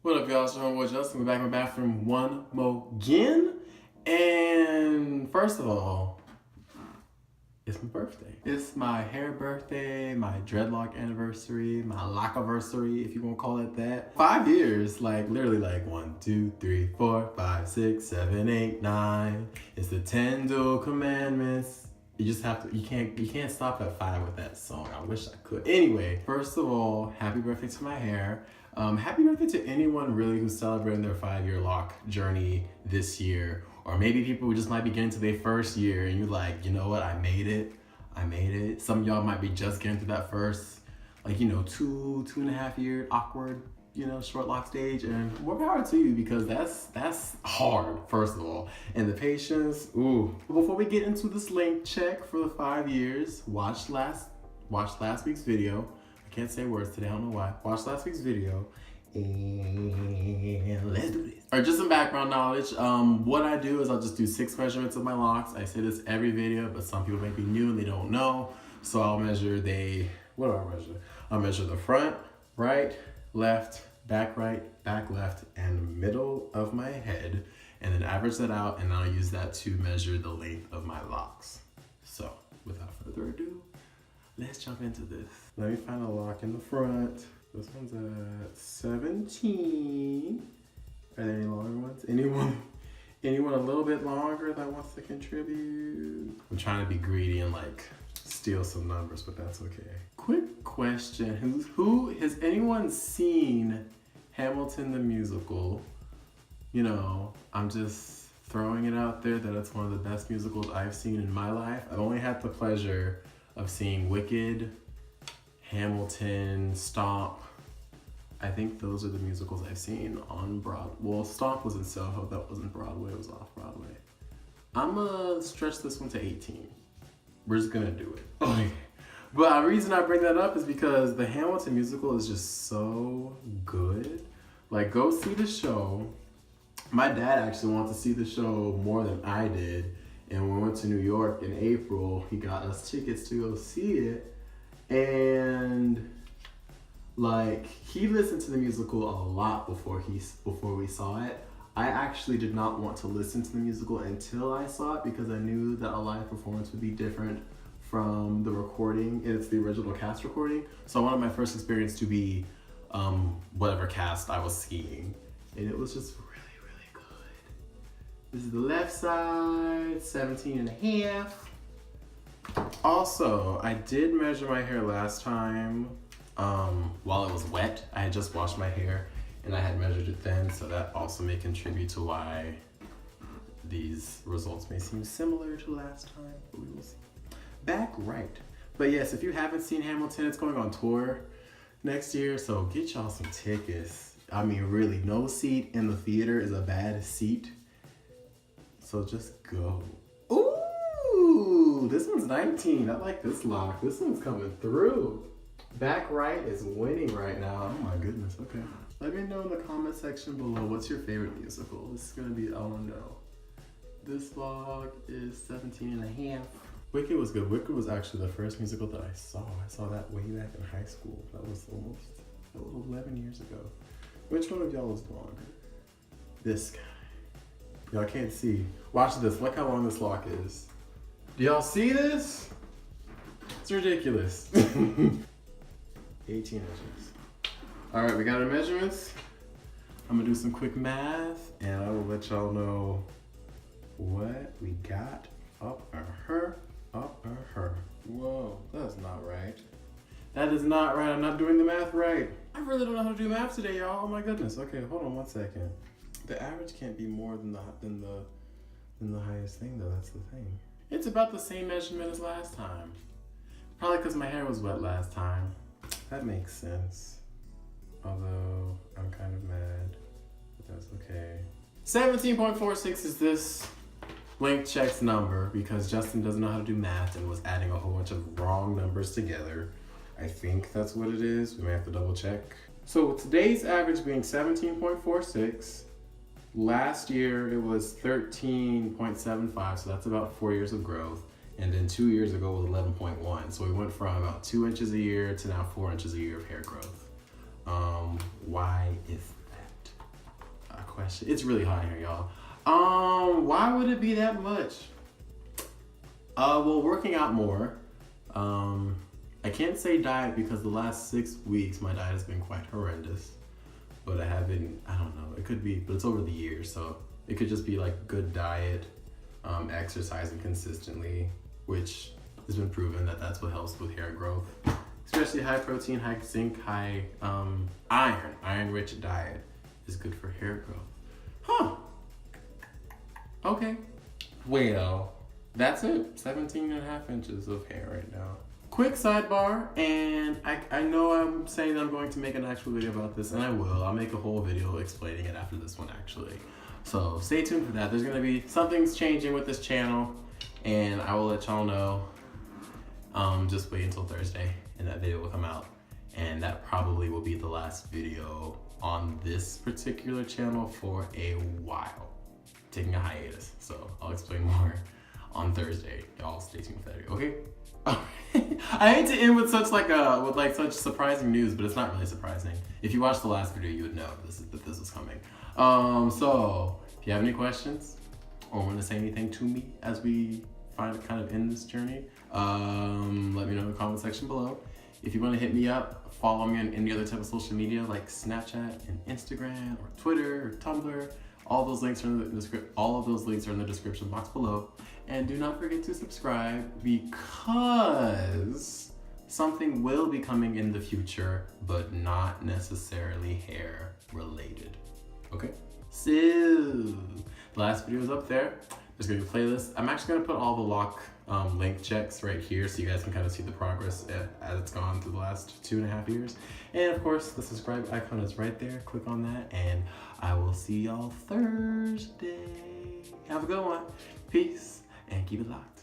What up, y'all? It's your homeboy Justin. We're back in my bathroom one more again. And first of all, it's my birthday. It's my hair birthday, my dreadlock anniversary, my lockiversary, if you want to call it that. 5 years, like literally like 1, 2, 3, 4, 5, 6, 7, 8, 9. It's the 10 dual commandments. You just have to, you can't stop at 5 with that song. I wish I could. Anyway, first of all, happy birthday to my hair. Happy birthday to anyone really who's celebrating their 5-year lock journey this year. Or maybe people who just might be getting to their first year and you're like, you know what, I made it. I made it. Some of y'all might be just getting through that first, like, you know, two and a half year awkward, you know, short lock stage. And more power to you, because that's hard, first of all. And the patience, ooh. Before we get into this length check for the 5 years, watch last week's video. I can't say words today, I don't know why. Watch last week's video. And let's do this. All right, just some background knowledge. What I do is I'll just do 6 measurements of my locks. I say this every video, but some people may be new and they don't know. So I'll measure what do I measure? I'll measure the front, right, left, back right, back left, and middle of my head. And then average that out, and I'll use that to measure the length of my locks. So without further ado, let's jump into this. Let me find a lock in the front. This one's at 17. Are there any longer ones? Anyone a little bit longer that wants to contribute? I'm trying to be greedy and like steal some numbers, but that's okay. Quick question, who has anyone seen Hamilton the musical? You know, I'm just throwing it out there that it's one of the best musicals I've seen in my life. I've only had the pleasure of seeing Wicked, Hamilton, Stomp. I think those are the musicals I've seen on Broadway. Well, Stomp was in Soho, that wasn't Broadway, it was off Broadway. I'm gonna stretch this one to 18. We're just gonna do it. Okay. But the reason I bring that up is because the Hamilton musical is just so good. Like, go see the show. My dad actually wanted to see the show more than I did. And when we went to New York in April, he got us tickets to go see it. And like, he listened to the musical a lot before we saw it. I actually did not want to listen to the musical until I saw it, because I knew that a live performance would be different from the recording. It's the original cast recording. So I wanted my first experience to be whatever cast I was seeing. And it was just really, really good. This is the left side, 17 and a half. Also, I did measure my hair last time while it was wet. I had just washed my hair and I had measured it then, so that also may contribute to why these results may seem similar to last time, but we will see. Back right. But yes, if you haven't seen Hamilton, it's going on tour next year, so get y'all some tickets. I mean, really, no seat in the theater is a bad seat, so just go. Ooh, this one's 19. I like this lock. This one's coming through. Back right is winning right now. Oh my goodness, okay. Let me know in the comment section below, what's your favorite musical? This is gonna be, I wanna know. This vlog is 17 and a half. Wicked was good. Wicked was actually the first musical that I saw. I saw that way back in high school. That was 11 years ago. Which one of y'all is longer? This guy. Y'all can't see. Watch this, look how long this lock is. Do y'all see this? It's ridiculous. 18 inches. All right, we got our measurements. I'm gonna do some quick math and I will let y'all know what we got up her. Whoa, that's not right. That is not right, I'm not doing the math right. I really don't know how to do math today, y'all. Oh my goodness. Okay, hold on 1 second. The average can't be more than the highest thing though, that's the thing. It's about the same measurement as last time. Probably because my hair was wet last time. That makes sense. Although, I'm kind of mad, but that's okay. 17.46 is this length checks number, because Justin doesn't know how to do math and was adding a whole bunch of wrong numbers together. I think that's what it is. We may have to double check. So with today's average being 17.46, last year it was 13.75, so that's about 4 years of growth. And then 2 years ago was 11.1. So we went from about 2 inches a year to now 4 inches a year of hair growth. Why is that? question. It's really hot here, y'all. Why would it be that much? Well, working out more. I can't say diet because the last 6 weeks my diet has been quite horrendous. But I don't know, it could be, but it's over the years, so it could just be like good diet, exercising consistently, which has been proven that that's what helps with hair growth. Especially high protein, high zinc, high iron-rich diet is good for hair growth. Huh. Okay. Well, that's it. 17.5 inches of hair right now. Quick sidebar, and I know I'm saying that I'm going to make an actual video about this, and I will. I'll make a whole video explaining it after this one, actually. So stay tuned for that. There's gonna be, something's changing with this channel, and I will let y'all know. Just wait until Thursday, and that video will come out. And that probably will be the last video on this particular channel for a while. Taking a hiatus, so I'll explain more on Thursday. Y'all stay tuned for that video, okay? I hate to end with such such surprising news, but it's not really surprising. If you watched the last video, you would know that this was coming. So if you have any questions or want to say anything to me as we kind of end this journey, let me know in the comment section below. If you want to hit me up, follow me on any other type of social media like Snapchat and Instagram or Twitter or Tumblr. All those links are in the description box below. And do not forget to subscribe because something will be coming in the future, but not necessarily hair related. Okay? So, the last video is up there. There's gonna be a playlist. I'm actually gonna put all the lock link checks right here so you guys can kind of see the progress as it's gone through the last 2.5 years. And of course, the subscribe icon is right there. Click on that, and I will see y'all Thursday. Have a good one. Peace, and keep it locked.